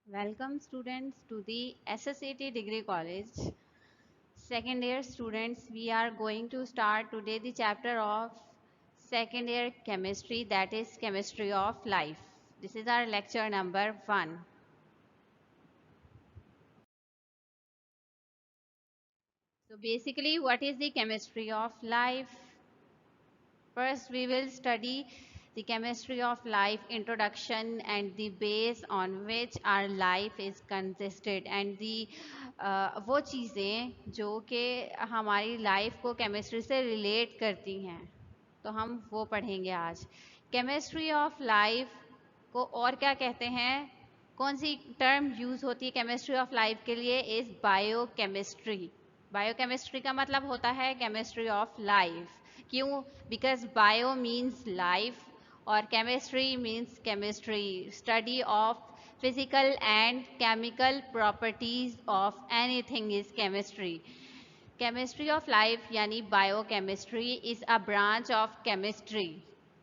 Welcome students to the SSAT Degree College. Second year students, we are going to start today the chapter of second year chemistry, that is chemistry of life. This is our lecture number 1. So basically what is the chemistry of life? First, we will study the chemistry of life introduction and the base on which our life is consisted and the वो चीज़ें जो कि हमारी life को chemistry से relate करती हैं, तो हम वो पढ़ेंगे आज. केमिस्ट्री ऑफ लाइफ को और क्या कहते हैं, कौन सी टर्म यूज होती है केमिस्ट्री ऑफ लाइफ के लिए? Is biochemistry. बायोकेमिस्ट्री का मतलब होता है केमिस्ट्री ऑफ लाइफ. क्यों? बिकॉज बायो मीन्स लाइफ और chemistry means chemistry, study of physical and chemical properties of anything is chemistry. Chemistry of life यानी biochemistry is a branch of chemistry.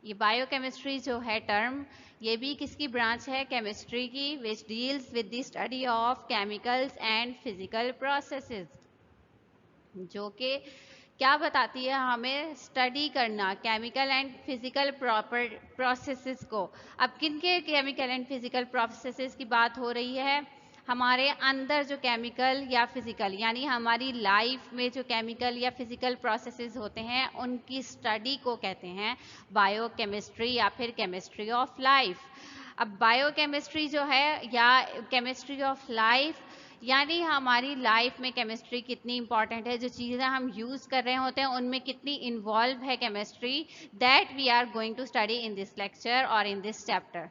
ये biochemistry जो है टर्म, ये भी किसकी branch है? केमिस्ट्री की, which deals with the study of chemicals and physical processes. जो कि क्या बताती है? हमें स्टडी करना chemical and physical proper processes को. अब किन के केमिकल एंड फिजिकल प्रोसेसेस की बात हो रही है? हमारे अंदर जो केमिकल या फिजिकल यानी हमारी लाइफ में जो केमिकल या फिजिकल प्रोसेसेस होते हैं उनकी स्टडी को कहते हैं बायोकेमिस्ट्री या फिर केमिस्ट्री ऑफ लाइफ. अब बायोकेमिस्ट्री जो है या केमिस्ट्री ऑफ लाइफ यानी हमारी लाइफ में केमिस्ट्री कितनी इंपॉर्टेंट है, जो चीज़ें हम यूज़ कर रहे होते हैं उनमें कितनी इन्वॉल्व है chemistry, that we are going to study in this lecture और in this chapter.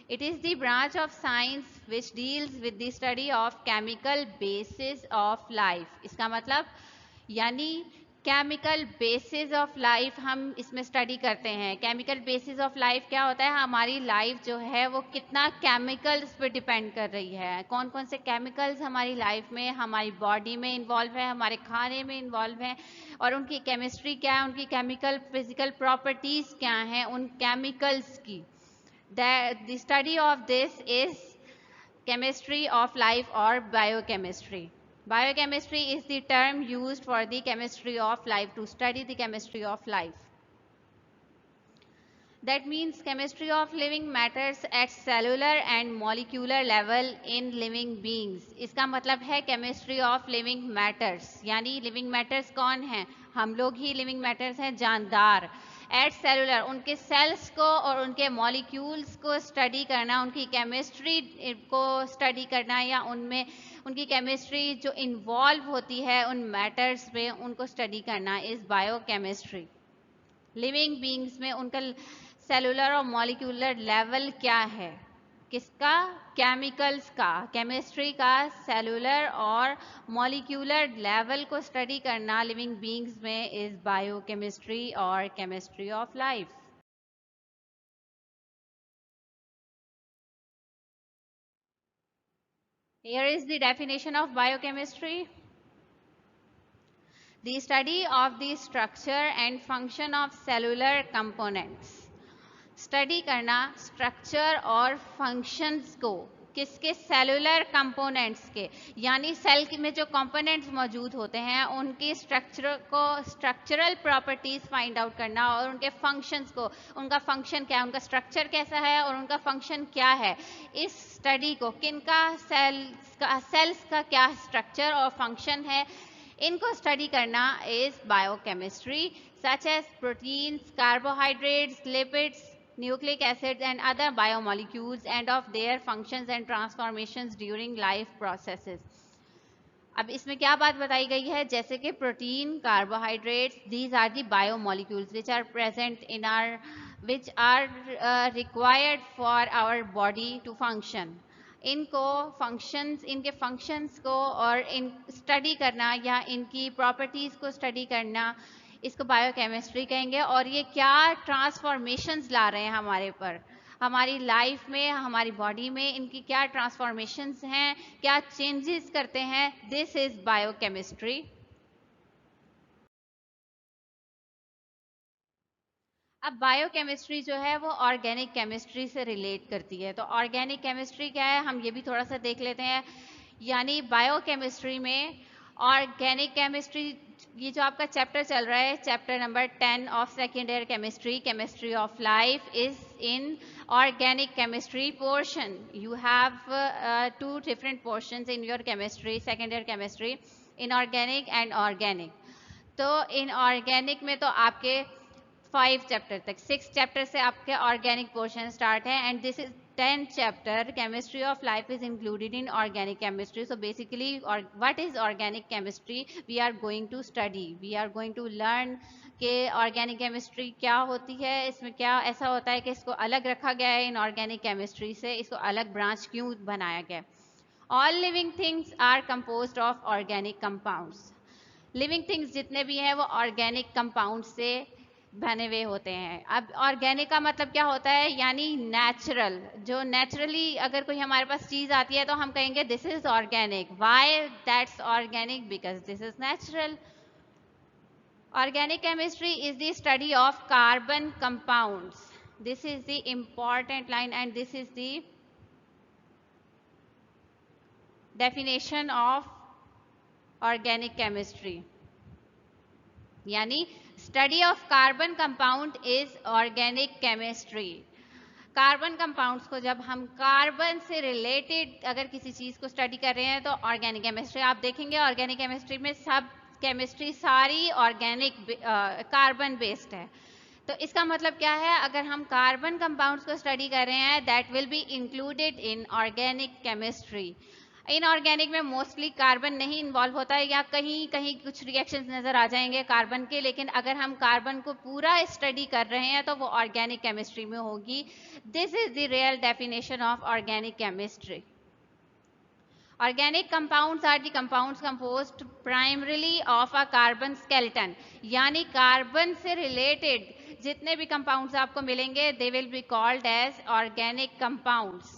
It is the branch of science which deals with the study of chemical basis of life. इसका मतलब यानी केमिकल बेसिस ऑफ लाइफ हम इसमें study करते हैं. Chemical basis of life क्या होता है? हमारी लाइफ जो है वो कितना केमिकल्स पे डिपेंड कर रही है, कौन कौन से केमिकल्स हमारी लाइफ में, हमारी बॉडी में इन्वॉल्व है, हमारे खाने में इन्वॉल्व है और उनकी केमिस्ट्री क्या है, उनकी केमिकल फिजिकल प्रॉपर्टीज क्या हैं उन केमिकल्स की. The study of this is chemistry of life or biochemistry. Biochemistry is the term used for the chemistry of life, to study the chemistry of life. That means chemistry of living matters at cellular and molecular level in living beings. इसका मतलब है chemistry of living matters, यानी living matters कौन है? हम लोग ही living matters हैं, जानदार. एट सेलुलर उनके सेल्स को और उनके मॉलिक्यूल्स को स्टडी करना, उनकी केमिस्ट्री को स्टडी करना या उनमें उनकी केमिस्ट्री जो इन्वॉल्व होती है उन मैटर्स में उनको स्टडी करना इज बायोकेमिस्ट्री. लिविंग बींग्स में उनका सेलुलर और मॉलिक्यूलर लेवल क्या है? किसका? केमिकल्स का, केमिस्ट्री का सेलुलर और मॉलिक्यूलर लेवल को स्टडी करना लिविंग बीइंग्स में इज बायोकेमिस्ट्री और chemistry of life. Here is the definition of biochemistry. The study of the structure and function of cellular components. Study करना स्ट्रक्चर और functions को, किसके? सेलुलर कंपोनेंट्स के, यानी सेल में जो कंपोनेंट्स मौजूद होते हैं उनकी स्ट्रक्चर को, स्ट्रक्चरल प्रॉपर्टीज फाइंड आउट करना और उनके फंक्शंस को, उनका फंक्शन क्या है, उनका स्ट्रक्चर कैसा है और उनका फंक्शन क्या है. इस स्टडी को किनका? सेल्स का क्या स्ट्रक्चर और फंक्शन है, इनको स्टडी करना is biochemistry. Such as proteins, carbohydrates, lipids, nucleic acids and other biomolecules and of their functions and transformations during life processes. अब इसमें क्या बात बताई गई है? जैसे कि protein, carbohydrates, these are the biomolecules which are present in our, which are required for our body to function. इनको फंक्शंस, इनके फंक्शंस को और इन स्टडी करना या इनकी प्रॉपर्टीज को स्टडी करना, इसको बायोकेमिस्ट्री कहेंगे. और ये क्या ट्रांसफॉर्मेशंस ला रहे हैं हमारे पर, हमारी लाइफ में, हमारी बॉडी में, इनकी क्या ट्रांसफॉर्मेशंस हैं, क्या चेंजेस करते हैं, दिस इज बायोकेमिस्ट्री. अब बायोकेमिस्ट्री जो है वो ऑर्गेनिक केमिस्ट्री से रिलेट करती है। तो ऑर्गेनिक केमिस्ट्री क्या है, हम ये भी थोड़ा सा देख लेते हैं। यानी बायोकेमिस्ट्री में ऑर्गेनिक केमिस्ट्री, ये जो आपका चैप्टर चल रहा है, chapter number 10 of second year chemistry, chemistry of life, is in organic chemistry portion. You have two different portions in your chemistry, second year chemistry, inorganic and organic. तो inorganic में तो आपके 5 चैप्टर तक, 6 chapter से आपके organic portion start है, and this is 10th chapter, chemistry of life is included in organic chemistry. So basically what is organic chemistry, we are going to study, we are going to learn कि organic chemistry क्या होती है, इसमें क्या ऐसा होता है कि इसको अलग रखा गया है इन ऑर्गेनिक केमिस्ट्री से, इसको अलग ब्रांच क्यों बनाया गया. All living things are composed of organic compounds. Living things जितने भी हैं वो ऑर्गेनिक कंपाउंड से बने हुए होते हैं. अब ऑर्गेनिक का मतलब क्या होता है, यानी नेचुरल. जो नेचुरली अगर कोई हमारे पास चीज आती है तो हम कहेंगे this is organic. Why that's organic, because this is natural. Organic chemistry is the study of carbon compounds. This is the important line and this is the definition of organic chemistry. यानी study of carbon compound is organic chemistry. Carbon compounds को जब हम carbon से related अगर किसी चीज को study कर रहे हैं तो ऑर्गेनिक केमिस्ट्री. आप देखेंगे ऑर्गेनिक केमिस्ट्री में सब केमिस्ट्री सारी ऑर्गेनिक कार्बन बेस्ड है. तो इसका मतलब क्या है, अगर हम कार्बन कंपाउंड्स को स्टडी कर रहे हैं that will be included in organic chemistry. Inorganic में मोस्टली कार्बन नहीं इन्वॉल्व होता है, या कहीं कहीं कुछ रिएक्शंस नजर आ जाएंगे कार्बन के, लेकिन अगर हम कार्बन को पूरा स्टडी कर रहे हैं तो वो ऑर्गेनिक केमिस्ट्री में होगी. This is the real definition of organic chemistry. Organic compounds are the compounds composed primarily of a carbon skeleton. यानी कार्बन से रिलेटेड जितने भी कंपाउंड्स आपको मिलेंगे they will be called as organic compounds.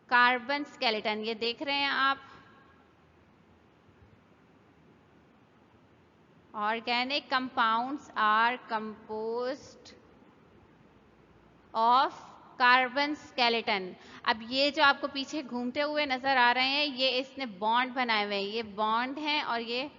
Carbon skeleton ये देख रहे हैं आप. Organic compounds are composed of carbon skeleton. अब ये जो आपको पीछे घूमते हुए नजर आ रहे हैं ये इसने बॉन्ड बनाए हुए हैं, ये बॉन्ड हैं और ये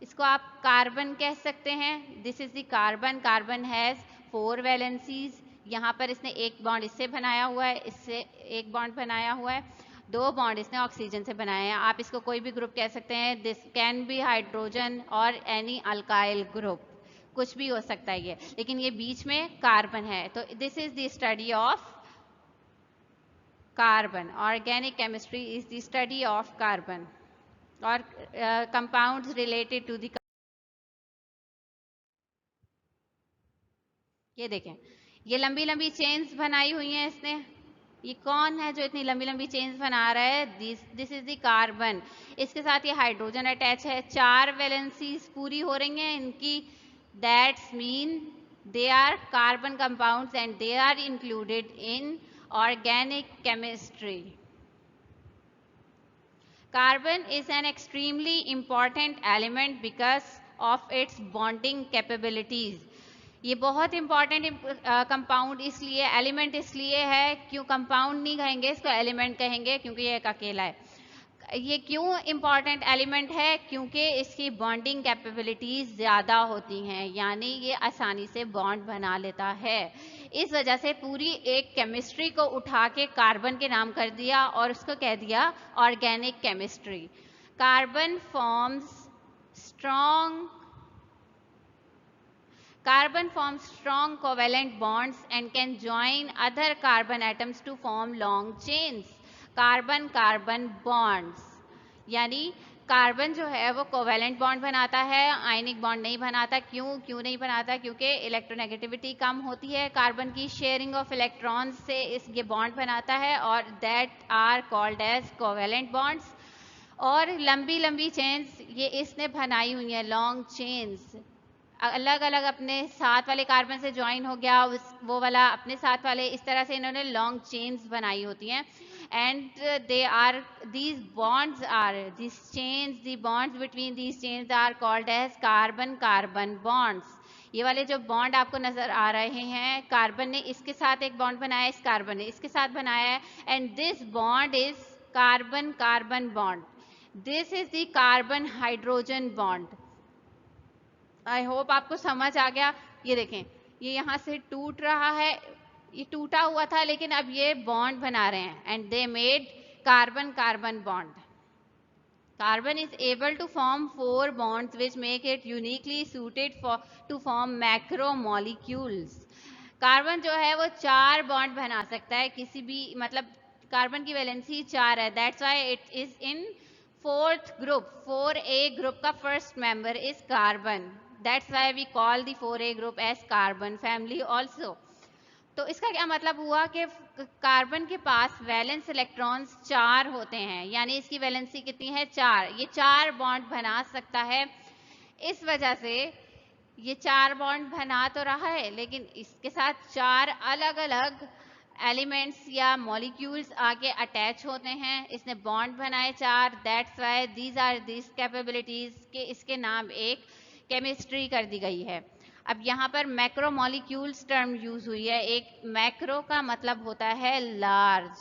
इसको आप कार्बन कह सकते हैं. This is the carbon. Carbon has 4 valencies. यहाँ पर इसने एक बॉन्ड इससे बनाया हुआ है, इससे एक बॉन्ड बनाया हुआ है, 2 बॉन्ड इसने ऑक्सीजन से बनाए हैं. आप इसको कोई भी ग्रुप कह सकते हैं. दिस कैन बी हाइड्रोजन और एनी अल्काइल ग्रुप, कुछ भी हो सकता है ये, लेकिन ये बीच में कार्बन है. तो this is the study of carbon. Organic chemistry is the study of carbon or compounds related to the. ये देखें ये लंबी लंबी चेन्स बनाई हुई हैं इसने. ये कौन है जो इतनी लंबी लंबी चेन्स बना रहा है, दिस इज द कार्बन. इसके साथ ये हाइड्रोजन अटैच है, 4 वैलेंसीज पूरी हो रही हैं इनकी. That's mean they are carbon compounds and they are included in organic chemistry. Carbon is an extremely important element because of its bonding capabilities. ये बहुत इंपॉर्टेंट कंपाउंड इसलिए, एलिमेंट इसलिए है, क्यों कंपाउंड नहीं कहेंगे इसको, एलिमेंट कहेंगे, क्योंकि ये एक अकेला है. ये क्यों इंपॉर्टेंट एलिमेंट है, क्योंकि इसकी बॉन्डिंग कैपेबिलिटीज ज़्यादा होती हैं, यानी ये आसानी से बॉन्ड बना लेता है. इस वजह से पूरी एक केमिस्ट्री को उठा के कार्बन के नाम कर दिया और उसको कह दिया organic chemistry. Carbon forms strong covalent bonds and can join other carbon atoms to form long chains. Carbon carbon bonds, यानी कार्बन जो है वो कोवेलेंट बॉन्ड बनाता है, आयनिक बॉन्ड नहीं बनाता. क्यों नहीं बनाता, क्योंकि इलेक्ट्रोनेगेटिविटी कम होती है कार्बन की. शेयरिंग ऑफ इलेक्ट्रॉन्स से ये बॉन्ड बनाता है और that are called as covalent bonds. और लंबी लंबी चेन्स ये इसने बनाई हुई है, लॉन्ग चेन्स. अलग अलग अपने साथ वाले कार्बन से ज्वाइन हो गया, वो वाला अपने साथ वाले, इस तरह से इन्होंने लॉन्ग चेन्स बनाई होती हैं. and they are these bonds are these chains, the bonds between these chains are called as carbon carbon bonds. ये वाले जो बॉन्ड आपको नजर आ रहे हैं, कार्बन ने इसके साथ एक बॉन्ड बनाया, इस कार्बन ने इसके साथ बनाया है, and this bond is carbon carbon bond. This is the carbon hydrogen bond. I hope आपको समझ आ गया. ये देखें, ये यहाँ से टूट रहा है, ये टूटा हुआ था लेकिन अब ये बॉन्ड बना रहे हैं, and they made carbon carbon bond. Carbon is able to form 4 bonds which make it uniquely suited for to form macromolecules. Carbon जो है वो 4 बॉन्ड बना सकता है किसी भी, मतलब कार्बन की वैलेंसी 4 है. That's why it is in 4th group. 4A group का first member is carbon. That's why we call the 4A group as carbon family also. तो इसका क्या मतलब हुआ कि कार्बन के पास वैलेंस इलेक्ट्रॉन्स 4 होते हैं, यानी इसकी वैलेंसी कितनी है 4. ये 4 बॉन्ड बना सकता है. इस वजह से ये 4 बॉन्ड बना तो रहा है, लेकिन इसके साथ 4 अलग अलग एलिमेंट्स या मॉलिक्यूल्स आके अटैच होते हैं. इसने बॉन्ड बनाए 4. That's why these are this capabilities के इसके नाम एक केमिस्ट्री कर दी गई है. अब यहाँ पर मैक्रोमोलिक्यूल्स टर्म यूज हुई है. एक मैक्रो का मतलब होता है लार्ज.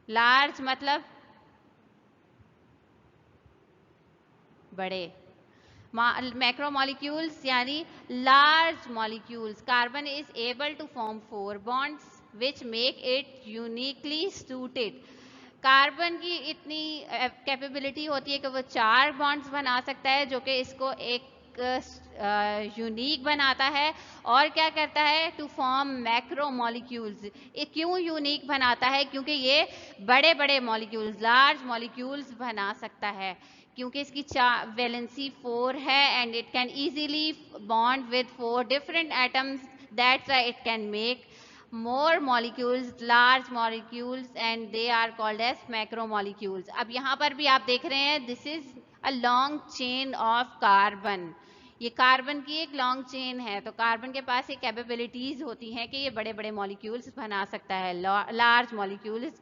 लार्ज मतलब बड़े. मैक्रोमोलिक्यूल्स यानी large molecules. Carbon is able to form 4 bonds which make it uniquely suited. Carbon की इतनी कैपेबिलिटी होती है कि वो 4 बॉन्ड्स बना सकता है, जो कि इसको एक यूनिक बनाता है. और क्या करता है, टू फॉर्म मैक्रो मॉलिक्यूल्स. ये क्यों यूनिक बनाता है, क्योंकि ये बड़े बड़े मॉलिक्यूल्स, लार्ज मॉलिक्यूल्स बना सकता है, क्योंकि इसकी वैलेंसी 4 है and it can easily bond with 4 different atoms. That's why it can make more molecules, large molecules, and they are called as macromolecules. अब यहाँ पर भी आप देख रहे हैं, this is a long chain of carbon. ये कार्बन की एक लॉन्ग चेन है. तो कार्बन के पास ये कैपेबिलिटीज होती हैं कि ये बड़े बड़े मॉलिक्यूल्स बना सकता है, large molecules.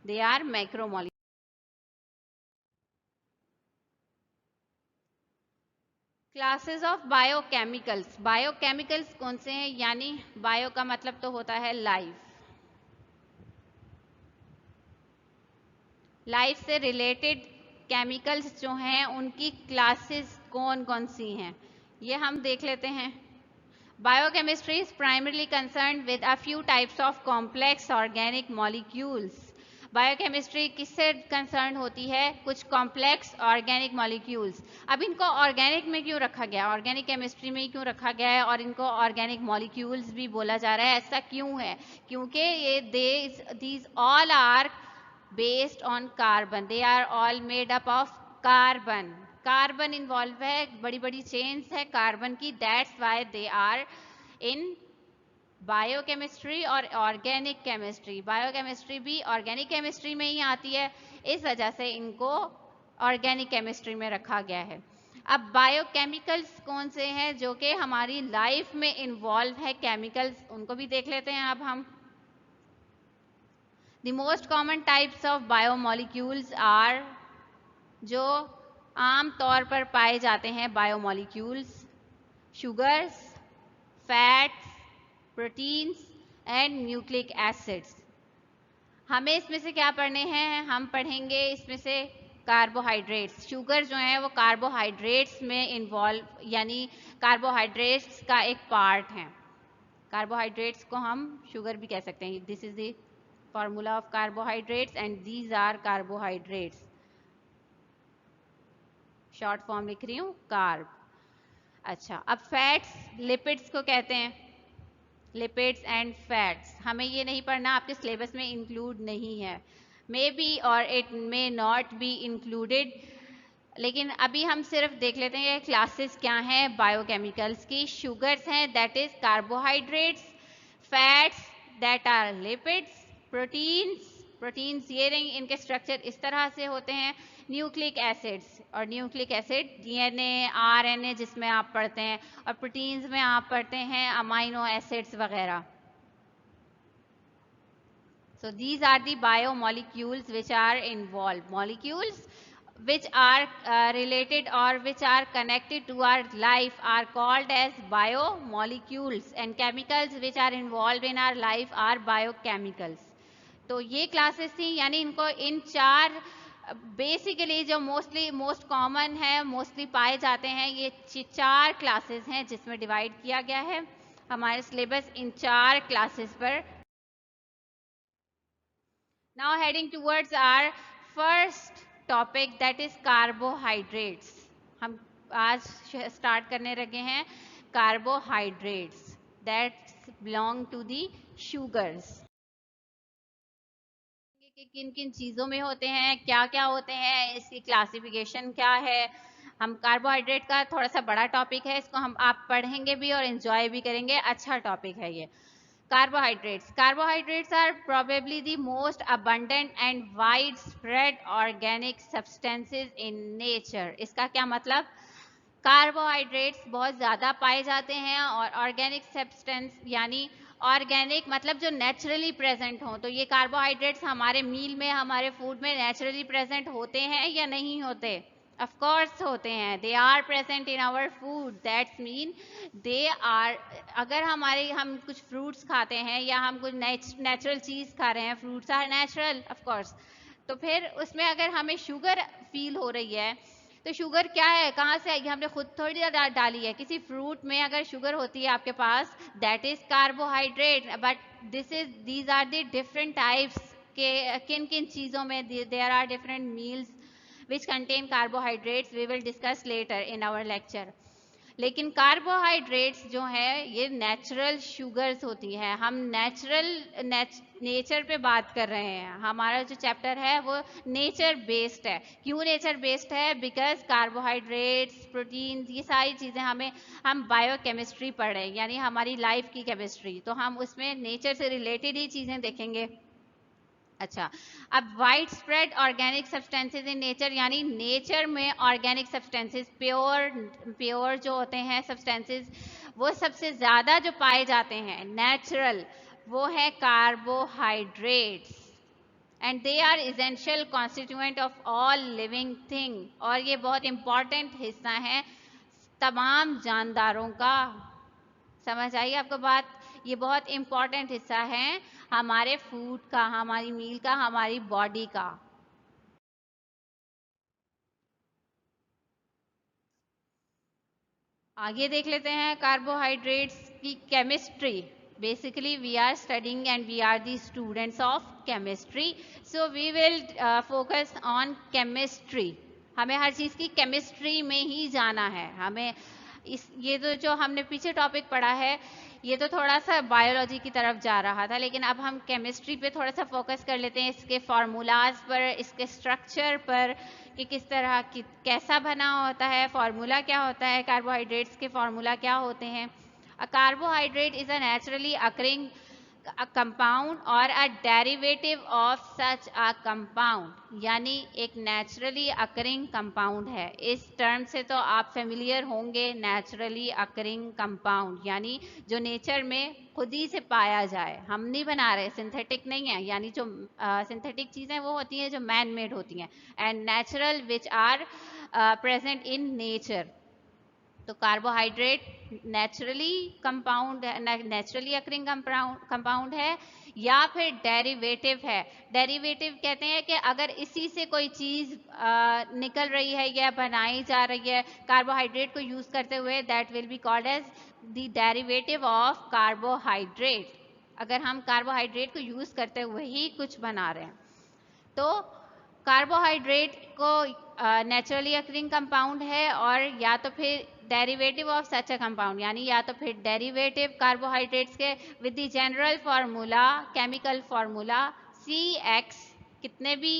They are macromolecules. Classes of biochemicals. Biochemicals कौन से हैं, यानी बायो का मतलब तो होता है लाइफ. लाइफ से रिलेटेड केमिकल्स जो हैं उनकी क्लासेस कौन कौन सी हैं, ये हम देख लेते हैं. Biochemistry is primarily concerned with a few types of complex organic molecules. Biochemistry किससे कंसर्न होती है, कुछ कॉम्प्लेक्स ऑर्गेनिक मॉलिक्यूल्स. अब इनको ऑर्गेनिक में क्यों रखा गया, ऑर्गेनिक केमिस्ट्री में क्यों रखा गया है, और इनको ऑर्गेनिक मॉलिक्यूल्स भी बोला जा रहा है, ऐसा क्यों है, क्योंकि ये these all are based on carbon. They are all made up of carbon. Carbon involve है, बड़ी बड़ी चेन्स है कार्बन की. That's why they are in biochemistry और ऑर्गेनिक केमिस्ट्री. बायोकेमिस्ट्री भी ऑर्गेनिक केमिस्ट्री में ही आती है, इस वजह से इनको ऑर्गेनिक केमिस्ट्री में रखा गया है. अब बायोकेमिकल्स कौन से हैं जो कि हमारी लाइफ में इन्वॉल्व है केमिकल्स, उनको भी देख लेते हैं अब हम. The most common types of biomolecules are, जो आम तौर पर पाए जाते हैं biomolecules, sugars, fats, proteins and nucleic acids. हमें इसमें से क्या पढ़ने हैं, हम पढ़ेंगे इसमें से कार्बोहाइड्रेट्स. शुगर जो है वो कार्बोहाइड्रेट्स में इन्वॉल्व, यानी कार्बोहाइड्रेट्स का एक पार्ट है. कार्बोहाइड्रेट्स को हम शुगर भी कह सकते हैं. This is the formula of carbohydrates and these are carbohydrates. short form लिख रही हूँ कार्ब. अच्छा, अब फैट्स, लिपिड्स को कहते हैं. लिपिड्स एंड फैट्स हमें ये नहीं पढ़ना, आपके सिलेबस में इंक्लूड नहीं है. मे बी और it may not be included, लेकिन अभी हम सिर्फ देख लेते हैं क्लासेस क्या हैं बायोकेमिकल्स की. शुगर्स हैं, that is carbohydrates. Fats, that are lipids. Proteins ये नहीं, इनके स्ट्रक्चर इस तरह से होते हैं. न्यूक्लिक एसिड्स, और न्यूक्लिक एसिड डीएनए, आरएनए जिसमें आप पढ़ते हैं, और प्रोटीन्स में आप पढ़ते हैं अमाइनो एसिड्स वगैरह. So these are the biomolecules which are involved. Molecules which are related or which are connected to our life are called as biomolecules, and chemicals which are involved in our life are biochemicals. तो ये classes थी, यानी इनको इन चार basically जो most common है, mostly पाए जाते हैं, ये चार क्लासेस हैं जिसमें डिवाइड किया गया है हमारे सिलेबस इन चार क्लासेस पर. Now heading towards our first topic, that is carbohydrates. हम आज स्टार्ट करने लगे हैं carbohydrates that belong to the sugars. कि किन किन चीज़ों में होते हैं, क्या क्या होते हैं, इसकी क्लासिफिकेशन क्या है. हम कार्बोहाइड्रेट का थोड़ा सा बड़ा टॉपिक है, इसको हम आप पढ़ेंगे भी और एंजॉय भी करेंगे. अच्छा टॉपिक है ये. Carbohydrates are probably the most abundant and widespread organic substances in nature. इसका क्या मतलब? कार्बोहाइड्रेट्स बहुत ज़्यादा पाए जाते हैं और ऑर्गेनिक सब्सटेंस यानी ऑर्गेनिक मतलब जो नेचुरली प्रेजेंट हो. तो ये कार्बोहाइड्रेट्स हमारे मील में, हमारे फूड में नेचुरली प्रेजेंट होते हैं या नहीं होते? ऑफ कोर्स होते हैं. They are present in our food. That's mean they are. अगर हम कुछ फ्रूट्स खाते हैं या हम कुछ नेचुरल चीज़ खा रहे हैं, fruits are natural of course, तो फिर उसमें अगर हमें शुगर फील हो रही है, तो शुगर क्या है, कहाँ से आएगी? हमने खुद थोड़ी डाली है. किसी फ्रूट में अगर शुगर होती है आपके पास, that is carbohydrate. But these are the different types के किन किन चीज़ों में there are different meals which contain carbohydrates. We will discuss later in our lecture. लेकिन कार्बोहाइड्रेट्स जो है ये नेचुरल शुगर्स होती हैं. हम नेचर पे बात कर रहे हैं. हमारा जो चैप्टर है वो नेचर बेस्ड है. क्यों नेचर बेस्ड है? बिकॉज कार्बोहाइड्रेट्स, प्रोटीन्स, ये सारी चीज़ें हम बायोकेमिस्ट्री पढ़ रहे हैं, यानी हमारी लाइफ की केमिस्ट्री. तो हम उसमें नेचर से रिलेटेड ही चीज़ें देखेंगे. अच्छा, अब wide spread organic substances in nature, यानी नेचर में ऑर्गेनिक सब्सटेंसेज प्योर जो होते हैं सब्सटेंसेज, वो सबसे ज़्यादा जो पाए जाते हैं नेचुरल, वो है carbohydrates. And they are essential constituent of all living thing. और ये बहुत इंपॉर्टेंट हिस्सा है तमाम जानदारों का. समझ आई आपको बात? ये बहुत इंपॉर्टेंट हिस्सा है हमारे फूड का, हमारी मील का, हमारी बॉडी का. आगे देख लेते हैं कार्बोहाइड्रेट्स की chemistry. Basically we are studying and we are the students of chemistry, so we will focus on chemistry. हमें हर चीज़ की केमिस्ट्री में ही जाना है. हमें ये तो जो हमने पीछे टॉपिक पढ़ा है ये तो थोड़ा सा बायोलॉजी की तरफ जा रहा था, लेकिन अब हम केमिस्ट्री पे थोड़ा सा फोकस कर लेते हैं, इसके फार्मूलाज पर, इसके स्ट्रक्चर पर, कि किस तरह की कैसा बना होता है, फार्मूला क्या होता है, कार्बोहाइड्रेट्स के फार्मूला क्या होते हैं. A carbohydrate is a naturally occurring a compound or a derivative of such a compound, यानी एक नेचुरली अकरिंग कंपाउंड है. इस टर्म से तो आप फेमिलियर होंगे. नेचुरली अकरिंग कंपाउंड यानी जो नेचर में खुद ही से पाया जाए, हम नहीं बना रहे, सिंथेटिक नहीं है. यानी जो सिंथेटिक चीज़ें वो होती हैं जो मैन मेड होती हैं, and natural which are present in nature. तो carbohydrate naturally compound, naturally occurring compound है या फिर डेरिवेटिव है. डेरिवेटिव कहते हैं कि अगर इसी से कोई चीज़ निकल रही है या बनाई जा रही है कार्बोहाइड्रेट को यूज़ करते हुए, that will be called as the derivative of carbohydrate. अगर हम कार्बोहाइड्रेट को यूज़ करते हुए ही कुछ बना रहे हैं, तो कार्बोहाइड्रेट को नेचुरली अकरिंग कंपाउंड है, और या तो फिर derivative of such a compound, यानी या तो फिर डेरिवेटिव कार्बोहाइड्रेट्स के with the general formula, chemical formula CX. कितने भी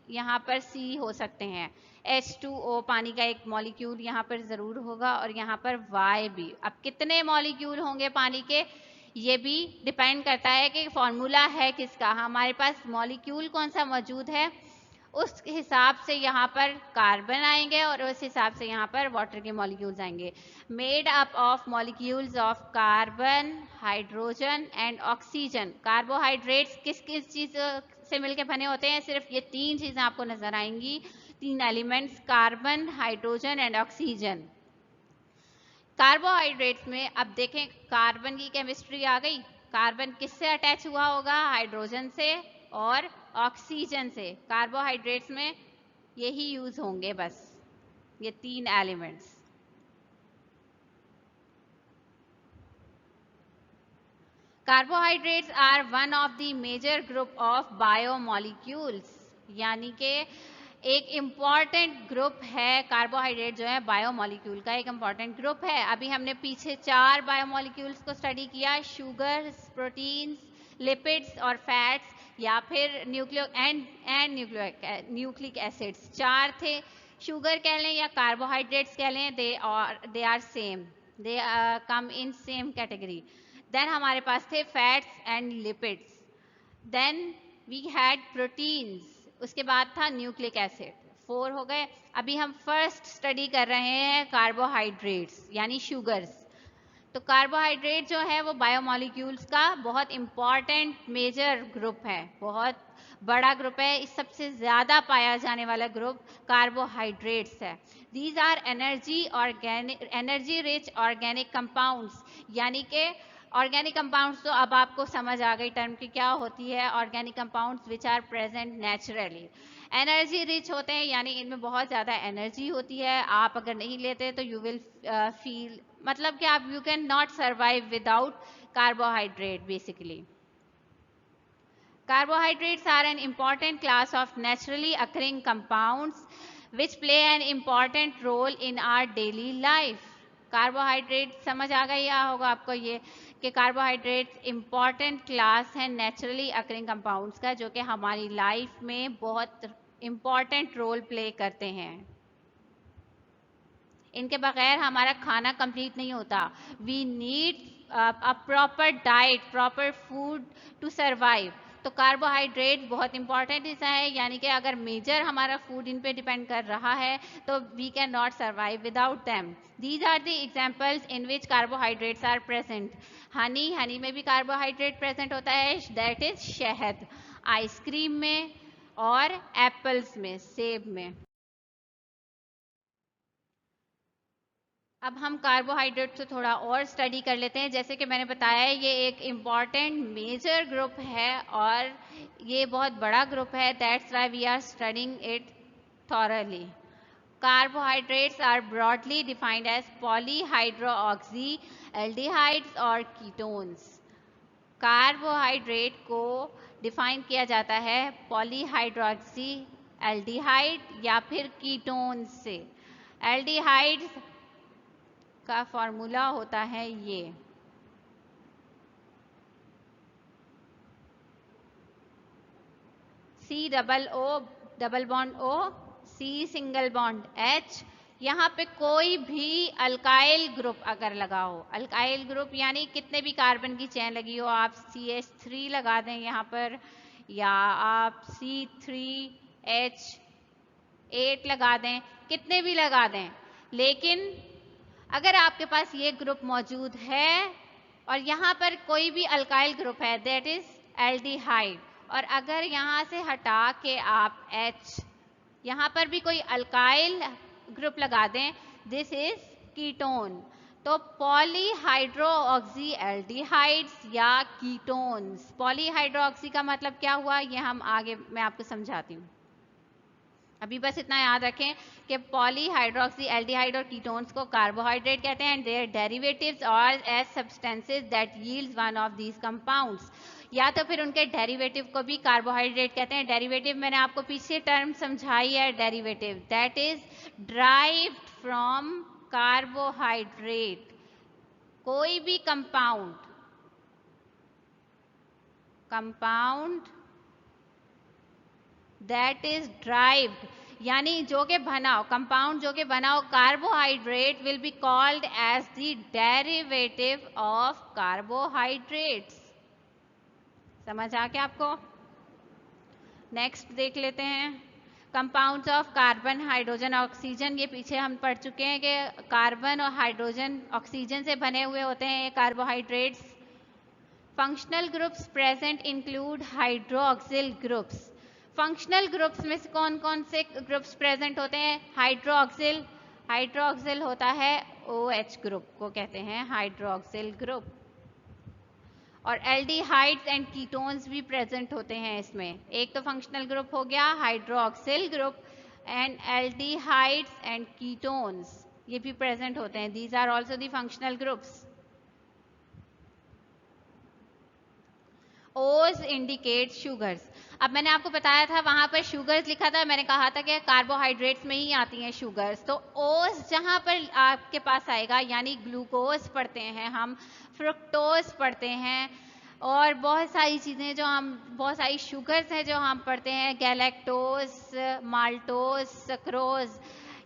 यहाँ पर C हो सकते हैं. H2O पानी का एक मॉलिक्यूल यहाँ पर ज़रूर होगा, और यहाँ पर Y भी. अब कितने मॉलिक्यूल होंगे पानी के, ये भी डिपेंड करता है कि फार्मूला है किसका, हमारे पास मॉलिक्यूल कौन सा मौजूद है उस हिसाब से यहाँ पर कार्बन आएंगे और उस हिसाब से यहाँ पर वाटर के मॉलिक्यूल्स आएंगे। Made up of molecules of carbon, hydrogen and oxygen. Carbohydrates किस किस चीज से मिलके बने होते हैं? सिर्फ ये तीन चीजें आपको नजर आएंगी, तीन elements, carbon, hydrogen and oxygen. Carbohydrates में अब देखें, कार्बन की केमिस्ट्री आ गई। कार्बन किससे अटैच हुआ होगा? हाइड्रोजन से और ऑक्सीजन से। कार्बोहाइड्रेट्स में यही यूज होंगे बस, ये तीन elements. Carbohydrates are one of the major group of biomolecules, यानी कि एक इम्पॉर्टेंट ग्रुप है कार्बोहाइड्रेट जो है, बायोमॉलिक्यूल का एक इम्पॉर्टेंट ग्रुप है। अभी हमने पीछे 4 बायोमॉलिक्यूल्स को स्टडी किया, शुगर्स, प्रोटीन्स, लिपिड्स और फैट्स, या फिर न्यूक्लिक एसिड्स। 4 थे। शुगर कह लें या कार्बोहाइड्रेट्स कह लें, they are same, they come in same category. Then हमारे पास थे fats and lipids, then we had proteins, उसके बाद था न्यूक्लिक एसिड। 4 हो गए। अभी हम फर्स्ट स्टडी कर रहे हैं कार्बोहाइड्रेट्स यानी शुगर्स। तो कार्बोहाइड्रेट जो है वो बायोमॉलिक्यूल्स का बहुत इंपॉर्टेंट मेजर ग्रुप है, बहुत बड़ा ग्रुप है। इस सबसे ज्यादा पाया जाने वाला ग्रुप कार्बोहाइड्रेट्स है। These are energy rich organic compounds, यानी कि ऑर्गेनिक कंपाउंड्स तो अब आपको समझ आ गई टर्म की क्या होती है। Organic compounds which are present naturally, energy rich होते हैं, यानी इनमें बहुत ज़्यादा एनर्जी होती है। आप अगर नहीं लेते तो यू विल फील, मतलब कि आप you can not survive without carbohydrate basically. Carbohydrates are an important class of naturally occurring compounds which play an important role in our daily life. Carbohydrate समझ आ गया होगा आपको ये कि कार्बोहाइड्रेट इंपॉर्टेंट क्लास है नेचुरली अकरिंग कंपाउंड्स का, जो कि हमारी लाइफ में बहुत इंपॉर्टेंट रोल प्ले करते हैं। इनके बगैर हमारा खाना कंप्लीट नहीं होता। We need a proper diet, proper food to survive. तो कार्बोहाइड्रेट बहुत इंपॉर्टेंट हिस्सा है, यानी कि अगर मेजर हमारा फूड इन पे डिपेंड कर रहा है तो we can not survive without them. These are the examples in which carbohydrates are present. Honey, honey में भी कार्बोहाइड्रेट प्रेजेंट होता है, दैट इज शहद। आइसक्रीम में और एप्पल्स में, सेब में। अब हम कार्बोहाइड्रेट से थोड़ा और स्टडी कर लेते हैं। जैसे कि मैंने बताया ये एक इम्पॉर्टेंट मेजर ग्रुप है और ये बहुत बड़ा ग्रुप है, that's why we are studying it thoroughly. Carbohydrates are broadly defined as polyhydroxy aldehydes और कीटोन्स। कार्बोहाइड्रेट को डिफाइन किया जाता है पॉलीहाइड्रोऑक्सी एल्डिहाइड या फिर कीटोन्स से। एल्डिहाइड्स का फॉर्मूला होता है ये, COO double bond O, C single bond H। यहाँ पे कोई भी अल्काइल ग्रुप अगर लगा हो, अल्काइल ग्रुप यानी कितने भी कार्बन की चेन लगी हो, आप CH3 लगा दें यहाँ पर, या आप C3H8 लगा दें, कितने भी लगा दें, लेकिन अगर आपके पास ये ग्रुप मौजूद है और यहाँ पर कोई भी अल्काइल ग्रुप है, दैट इज एल्डिहाइड, और अगर यहाँ से हटा के आप H, यहाँ पर भी कोई अल्काइल ग्रुप लगा दें, दिस इज कीटोन। तो पॉलीहाइड्रोऑक्सी एल्डिहाइड्स या कीटोन्स। पॉलीहाइड्रोऑक्सी का मतलब क्या हुआ, ये हम आगे मैं आपको समझाती हूँ। अभी बस इतना याद रखें कि पॉलीहाइड्रोक्सी एल्डिहाइड और कीटोन्स को कार्बोहाइड्रेट कहते हैं, and their derivatives are as substances that yields one of these compounds. या तो फिर उनके डेरिवेटिव को भी कार्बोहाइड्रेट कहते हैं। डेरिवेटिव मैंने आपको पीछे टर्म समझाई है, derivative that is derived from carbohydrate. कोई भी कंपाउंड दैट इज ड्राइव्ड, यानी जो के बना हो, कंपाउंड जो के बना हो carbohydrate, will be called as the derivative of carbohydrates. समझ आ गया आपको? नेक्स्ट देख लेते हैं, compounds of carbon, hydrogen, oxygen, ये पीछे हम पढ़ चुके हैं कि कार्बन और हाइड्रोजन ऑक्सीजन से बने हुए होते हैं ये carbohydrates. Functional groups present include hydroxyl groups. Functional groups में से कौन कौन से ग्रुप्स प्रेजेंट होते हैं? हाइड्रोक्सिल, हाइड्रोक्सिल होता है OH ग्रुप को कहते हैं हाइड्रोक्सिल ग्रुप। और एल्डिहाइड्स एंड कीटोन्स भी प्रेजेंट होते हैं इसमें। एक तो फंक्शनल ग्रुप हो गया hydroxyl group, and aldehydes and ketones ये भी प्रेजेंट होते हैं। These are also the functional groups. Ose indicate sugars. अब मैंने आपको बताया था वहां पर शुगर्स लिखा था, मैंने कहा था कि कार्बोहाइड्रेट्स में ही आती हैं शुगर्स। तो ओज जहां पर आपके पास आएगा यानी ग्लूकोज पढ़ते हैं हम, फ्रुक्टोज पढ़ते हैं, और बहुत सारी चीज़ें जो हम, बहुत सारी शुगर्स हैं जो हम पढ़ते हैं, गैलेक्टोज, माल्टोज, सक्रोज,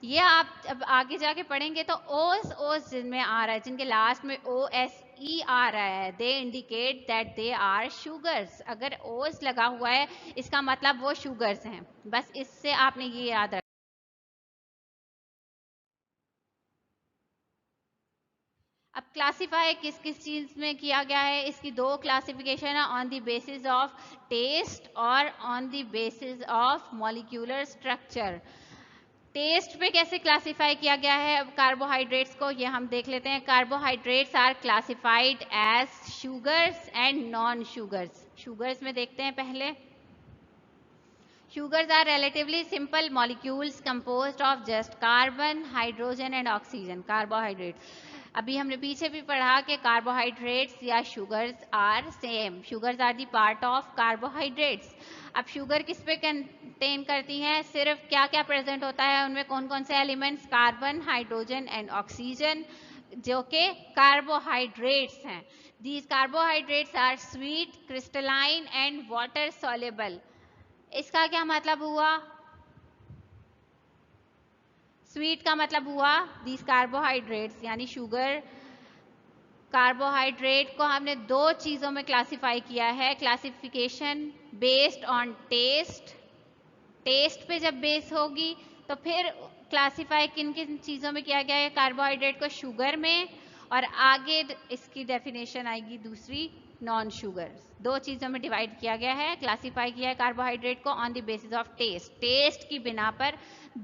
ये आप अब आगे जाके पढ़ेंगे तो ओस ओस जिनमें आ रहा है, जिनके लास्ट में OSE आ रहा है, they indicate that they are sugars. अगर ओस लगा हुआ है इसका मतलब वो शुगर्स हैं। बस इससे आपने ये याद रखना। अब क्लासिफाई किस किस चीज में किया गया है? इसकी दो क्लासिफिकेशन है, on the basis of taste और on the basis of molecular structure. Taste पे कैसे क्लासिफाई किया गया है कार्बोहाइड्रेट्स को, ये हम देख लेते हैं। Carbohydrates are classified as sugars and non sugars. Sugars में देखते हैं पहले। Sugars are relatively simple molecules composed of just carbon, hydrogen and oxygen. Carbohydrates, अभी हमने पीछे भी पढ़ा कि कार्बोहाइड्रेट्स या sugars are same. Sugars are the part of carbohydrates. अब शुगर किस पे कंटेन करती हैं? सिर्फ क्या क्या प्रेजेंट होता है उनमें, कौन कौन से elements? Carbon, hydrogen and oxygen, जो कि कार्बोहाइड्रेट्स हैं। These carbohydrates are sweet, crystalline and water soluble. इसका क्या मतलब हुआ? स्वीट का मतलब हुआ दीज कार्बोहाइड्रेट्स यानी शुगर, कार्बोहाइड्रेट को हमने दो चीजों में क्लासिफाई किया है। Classification based on taste, taste पे जब बेस होगी तो फिर क्लासिफाई किन किन चीजों में किया गया है कार्बोहाइड्रेट को? शुगर में, और आगे इसकी डेफिनेशन आएगी दूसरी, नॉन शुगर। दो चीजों में डिवाइड किया गया है, क्लासिफाई किया है कार्बोहाइड्रेट को on the basis of taste. Taste की बिना पर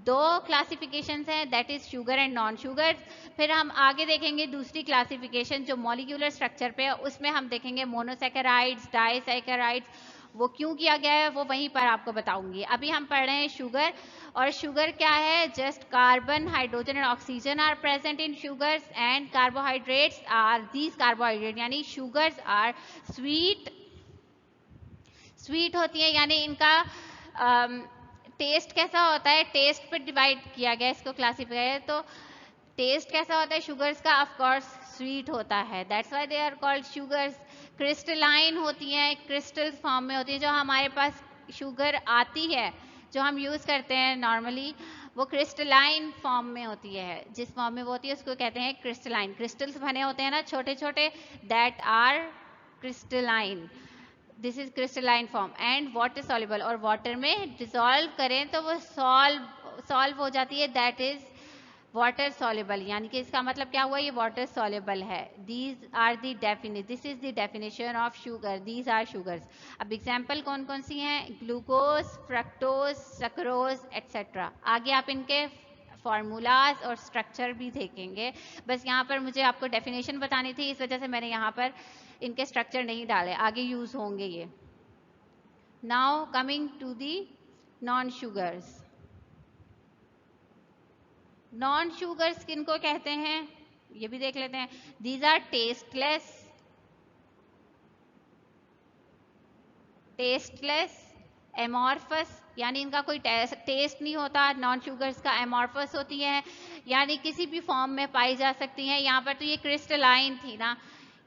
दो क्लासिफिकेशंस हैं, that is sugar and non sugar. फिर हम आगे देखेंगे दूसरी क्लासिफिकेशन जो मॉलिक्यूलर स्ट्रक्चर पे है, उसमें हम देखेंगे मोनोसैकेराइड्स, डाइसैकेराइड्स। वो क्यों किया गया है वो वहीं पर आपको बताऊंगी। अभी हम पढ़ रहे हैं शुगर, और शुगर क्या है? Just carbon, hydrogen and oxygen are present in sugars, and carbohydrates are these carbohydrate यानी शुगर्स आर स्वीट। स्वीट होती है यानी इनका टेस्ट कैसा होता है? टेस्ट पे डिवाइड किया गया इसको, क्लासिफाई। तो टेस्ट कैसा होता है शुगर्स का? ऑफ कोर्स स्वीट होता है, that's why they are called sugars. Crystalline होती हैं, क्रिस्टल फॉर्म में होती है। जो हमारे पास शुगर आती है जो हम यूज करते हैं नॉर्मली, वो क्रिस्टलाइन फॉर्म में होती है। जिस फॉर्म में वो होती है उसको कहते हैं क्रिस्टलाइन। क्रिस्टल्स बने होते हैं ना छोटे छोटे, that are crystalline. This is crystalline form and water soluble, और वाटर में डिसॉल्व करें तो वो सॉल्व हो जाती है, दैट इज वाटर सॉल्युबल। यानी कि इसका मतलब क्या हुआ? ये वाटर सॉल्युबल है। These are the definition, this is the definition of sugar, these are sugars. अब एग्जाम्पल कौन कौन सी हैं? Glucose, fructose, sucrose etcetera. आगे आप इनके फॉर्मूलाज और स्ट्रक्चर भी देखेंगे। बस यहाँ पर मुझे आपको डेफिनेशन बतानी थी, इस वजह से मैंने यहाँ पर इनके स्ट्रक्चर नहीं डाले, आगे यूज होंगे ये। Now coming to the non sugars. Non sugars किनको कहते हैं ये भी देख लेते हैं। These are tasteless, tasteless, amorphous यानी इनका कोई टेस्ट नहीं होता। नॉन शुगर्स का एमॉर्फस होती है यानी किसी भी फॉर्म में पाई जा सकती हैं। यहाँ पर तो ये क्रिस्टलाइन थी ना,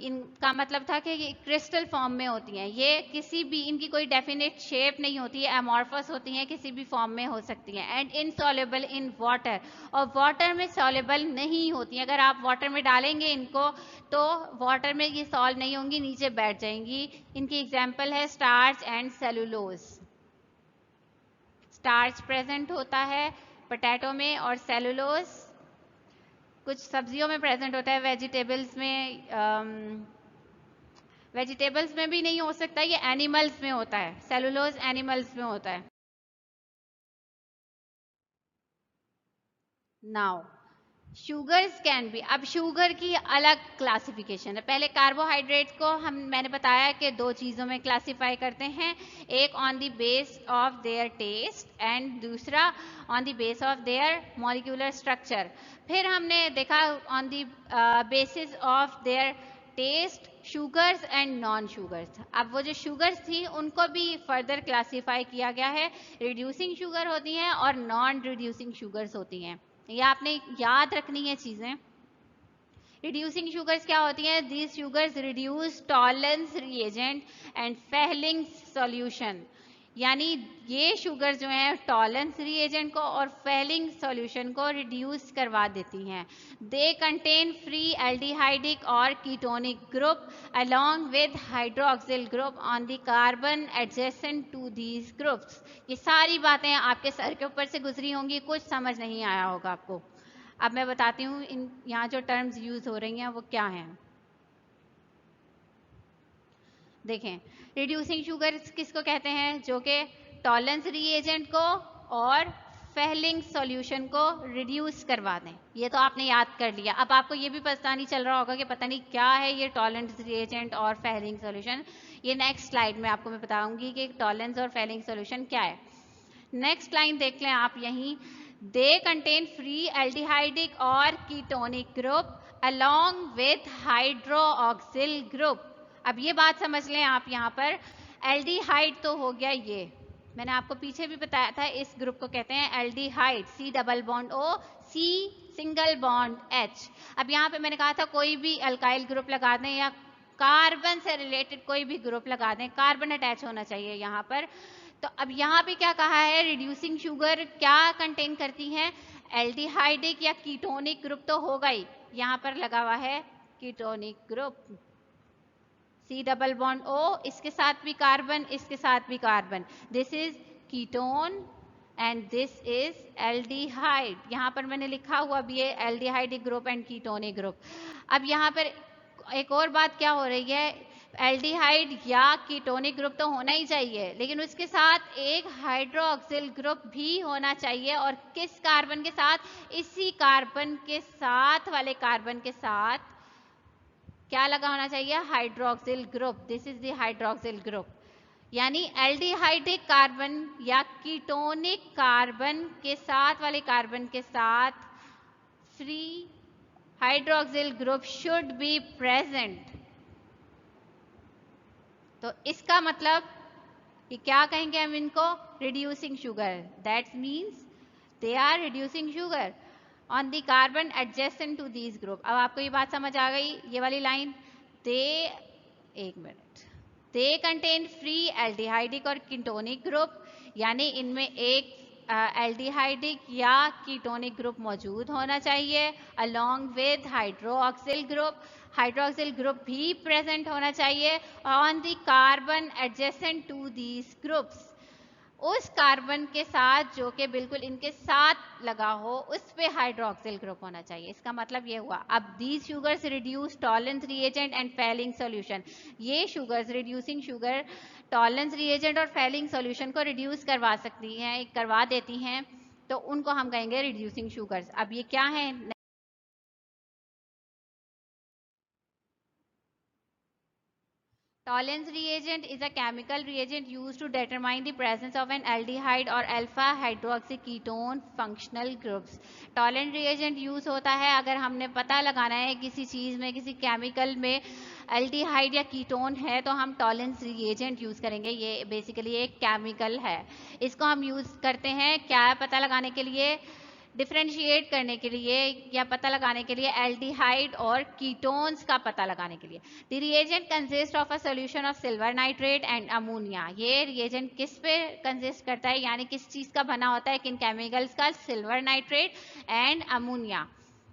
इनका मतलब था कि ये क्रिस्टल फॉर्म में होती हैं। ये किसी भी, इनकी कोई डेफिनेट शेप नहीं होती है, एमॉर्फस होती हैं, किसी भी फॉर्म में हो सकती हैं। एंड इनसॉल्युबल इन वाटर, और वाटर में सॉल्युबल नहीं होती हैं। अगर आप वाटर में डालेंगे इनको तो वाटर में ये सॉल्व नहीं होंगी, नीचे बैठ जाएंगी। इनकी एग्जाम्पल है starch and cellulose. Starch present होता है पोटैटो में, और सेलुलोज कुछ सब्जियों में प्रेजेंट होता है, वेजिटेबल्स में भी नहीं हो सकता, ये एनिमल्स में होता है, सेलुलोज एनिमल्स में होता है। नाउ शुगर्स कैन बी, अब शुगर की अलग क्लासिफिकेशन है। पहले कार्बोहाइड्रेट्स को मैंने बताया कि दो चीज़ों में क्लासिफाई करते हैं, एक on the base of their taste and दूसरा on the base of their molecular structure. फिर हमने देखा on the basis of their taste sugars and non sugars. अब वो जो शुगर्स थी उनको भी फर्दर क्लासिफाई किया गया है, रिड्यूसिंग शुगर होती हैं और नॉन रिड्यूसिंग शुगर्स होती हैं। ये आपने याद रखनी है चीजें। रिड्यूसिंग शुगर्स क्या होती हैं? These sugars reduce Tollens reagent and Fehling solution, यानी ये शुगर जो है टॉलरेंस रिएजेंट को और फेहलिंग सॉल्यूशन को रिड्यूस करवा देती हैं। दे कंटेन फ्री एल्डिहाइडिक और ketonic group along with hydroxyl group on the carbon adjacent to these groups। ये सारी बातें आपके सर के ऊपर से गुजरी होंगी, कुछ समझ नहीं आया होगा आपको। अब मैं बताती हूँ इन यहाँ जो टर्म्स यूज हो रही हैं वो क्या हैं। देखें, रिड्यूसिंग शुगर किसको कहते हैं? जो कि टॉलरेंस रिएजेंट को और फेहलिंग सॉल्यूशन को रिड्यूस करवा दें। ये तो आपने याद कर लिया। अब आपको ये भी पता नहीं चल रहा होगा कि पता नहीं क्या है ये टॉलरेंस रिएजेंट और फेहलिंग सॉल्यूशन। ये नेक्स्ट स्लाइड में आपको मैं बताऊंगी कि टॉलरेंस और फेहलिंग सॉल्यूशन क्या है। नेक्स्ट लाइन देख लें आप यहीं, दे कंटेन फ्री एल्डिहाइडिक और ketonic group along with hydroxyl group. अब ये बात समझ लें आप, यहाँ पर एल्डिहाइड तो हो गया, ये मैंने आपको पीछे भी बताया था, इस ग्रुप को कहते हैं aldehyde, C double bond O, C single bond H। अब यहाँ पे मैंने कहा था कोई भी अल्काइल ग्रुप लगा दें या कार्बन से रिलेटेड कोई भी ग्रुप लगा दें, कार्बन अटैच होना चाहिए यहाँ पर। तो अब यहाँ पे क्या कहा है, रिड्यूसिंग शुगर क्या कंटेन करती हैं? एल्डिहाइडिक या कीटोनिक ग्रुप तो होगा ही, यहाँ पर लगा हुआ है ketonic group, C double bond O, इसके साथ भी कार्बन, इसके साथ भी carbon, this is ketone and this is aldehyde. यहाँ पर मैंने लिखा हुआ भी है aldehydic group and ketonic group. अब यहाँ पर एक और बात क्या हो रही है, एल्डिहाइड या कीटोनिक ग्रुप तो होना ही चाहिए, लेकिन उसके साथ एक हाइड्रोक्सिल ग्रुप भी होना चाहिए। और किस कार्बन के साथ? इसी कार्बन के साथ वाले कार्बन के साथ क्या लगा होना चाहिए? Hydroxyl group. This is the hydroxyl group, यानी एल्डिहाइडिक कार्बन या कीटोनिक कार्बन के साथ वाले कार्बन के साथ free hydroxyl group should be present. तो इसका मतलब कि क्या कहेंगे हम इनको? Reducing sugar. That means they are reducing sugar on the carbon adjacent to these group. अब आपको ये बात समझ आ गई, ये वाली लाइन, एक minute, they contain free aldehydic और कीटोनिक ग्रुप, यानी इनमें एक एल्डिहाइडिक या कीटोनिक ग्रुप मौजूद होना चाहिए along with hydroxyl group. Hydroxyl group भी प्रेजेंट होना चाहिए on the carbon adjacent to these groups, उस कार्बन के साथ जो कि बिल्कुल इनके साथ लगा हो, उस पे हाइड्रोक्सिल ग्रुप होना चाहिए। इसका मतलब ये हुआ, अब these sugars reduce Tollens reagent and Fehling solution. ये sugars, reducing sugar, Tollens reagent और फेहलिंग सॉल्यूशन को रिड्यूस करवा सकती हैं, करवा देती हैं, तो उनको हम कहेंगे रिड्यूसिंग शुगर्स। अब ये क्या है? Tollens reagent is a chemical reagent used to determine the presence of an aldehyde or alpha hydroxy ketone functional groups। Tollens reagent use होता है अगर हमने पता लगाना है किसी चीज में, किसी केमिकल में एल्डिहाइड या कीटोन है, तो हम टॉलेंस रिएजेंट यूज करेंगे। ये बेसिकली एक केमिकल है, इसको हम यूज करते हैं क्या पता लगाने के लिए? डिफरेंशिएट करने के लिए या पता लगाने के लिए एल्डिहाइड और कीटोन्स का पता लगाने के लिए। The reagent consist of a solution of silver nitrate and ammonia. ये रिएजेंट किस पे कंसिस्ट करता है, यानी किस चीज का बना होता है? किन केमिकल्स का? Silver nitrate and ammonia.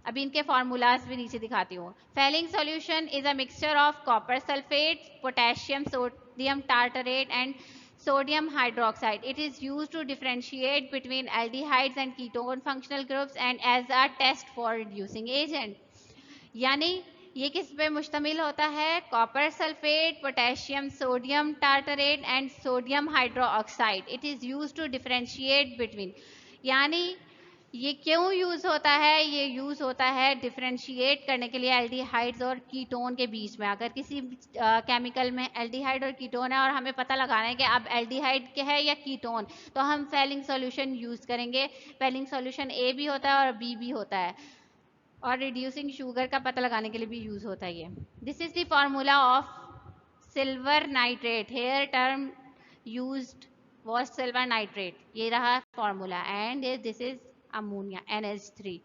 अभी इनके फॉर्मूलाज भी नीचे दिखाती हूँ। Fehling solution is a mixture of copper sulphate, potassium sodium tartrate and sodium hydroxide. It is used to differentiate between aldehydes and ketone functional groups and as a test for reducing agent. यानी ये किस पे मुश्तमिल होता है? Copper sulphate, potassium sodium tartrate and sodium hydroxide. It is used to differentiate between. यानी ये क्यों यूज होता है? ये यूज होता है डिफरेंशिएट करने के लिए एल्डिहाइड्स और कीटोन के बीच में. अगर किसी केमिकल में एल्डिहाइड और कीटोन है और हमें पता लगाना है कि अब एल्डिहाइड के है या कीटोन, तो हम फेलिंग सॉल्यूशन यूज करेंगे. फेलिंग सॉल्यूशन ए भी होता है और बी भी होता है. और रिड्यूसिंग शुगर का पता लगाने के लिए भी यूज होता है ये. This is the formula of silver nitrate. Here term used was silver nitrate. ये रहा formula. And this is ammonia NH3.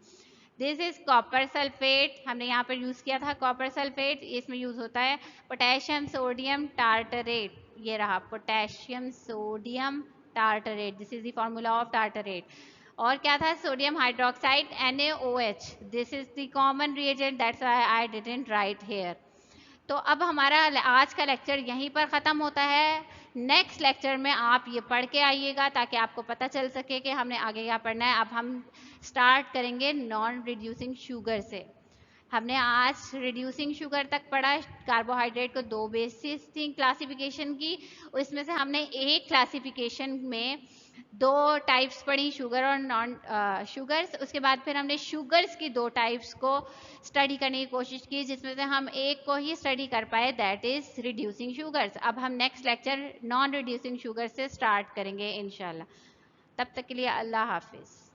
This is copper sulphate. हमने यहाँ पर यूज किया था कॉपर सल्फेट. इसमें यूज होता है पोटेशियम सोडियम टार्टरेट. ये रहा potassium sodium tartrate. This is the formula of tartrate. और क्या था? Sodium hydroxide NaOH. This is the common reagent. That's why I didn't write here. तो अब हमारा आज का लेक्चर यहीं पर ख़त्म होता है. नेक्स्ट लेक्चर में आप ये पढ़ के आइएगा ताकि आपको पता चल सके कि हमने आगे क्या पढ़ना है. अब हम स्टार्ट करेंगे नॉन रिड्यूसिंग शुगर से. हमने आज रिड्यूसिंग शुगर तक पढ़ा. कार्बोहाइड्रेट को दो बेसिस थी क्लासिफिकेशन की. इसमें से हमने एक क्लासिफिकेशन में दो टाइप्स पढ़ी, शुगर और नॉन शुगर्स. उसके बाद फिर हमने शुगर्स की दो टाइप्स को स्टडी करने की कोशिश की, जिसमें से हम एक को ही स्टडी कर पाए, दैट इज रिड्यूसिंग शुगर्स. अब हम next lecture non reducing sugar से स्टार्ट करेंगे इंशाल्लाह. तब तक के लिए अल्लाह हाफिज.